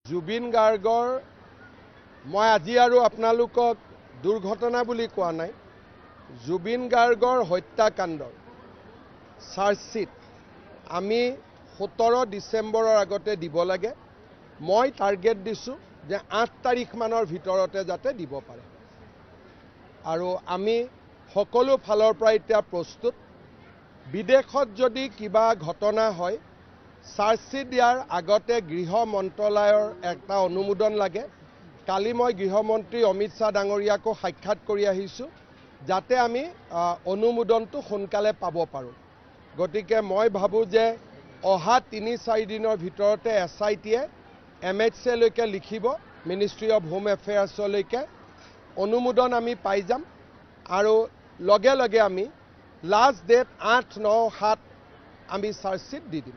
জুবিন গাৰ্গৰ মই আজি আৰু আপোনালোকক দুৰ্ঘটনা বুলি কোৱা নাই। জুবিন গাৰ্গৰ হত্যাকাণ্ডৰ চাৰ্জশ্বিট আমি 17 ডিচেম্বৰৰ আগতে দিব লাগে। মই টাৰ্গেট দিছোঁ যে 8 তাৰিখ মানৰ ভিতৰতে যাতে দিব পাৰে। আৰু আমি সকলো ফালৰ পৰা এতিয়া প্ৰস্তুত। বিদেশত যদি কিবা ঘটনা হয়, চাৰ্জশ্বিট দিয়াৰ আগতে গৃহ মন্ত্ৰালয়ৰ এটা অনুমোদন লাগে। কালি মই গৃহমন্ত্ৰী অমিত শ্বাহ ডাঙৰীয়াকো সাক্ষাৎ কৰি আহিছোঁ, যাতে আমি অনুমোদনটো সোনকালে পাব পাৰোঁ। গতিকে মই ভাবোঁ যে অহা 3-4 দিনৰ ভিতৰতে SITয়ে MHAলৈকে লিখিব, মিনিষ্ট্ৰী অফ হোম এফেয়াৰ্ছলৈকে অনুমোদন আমি পাই যাম। আৰু লগে লগে আমি লাষ্ট ডেট 8, 9, 7 আমি চাৰ্জশ্বিট দি দিম।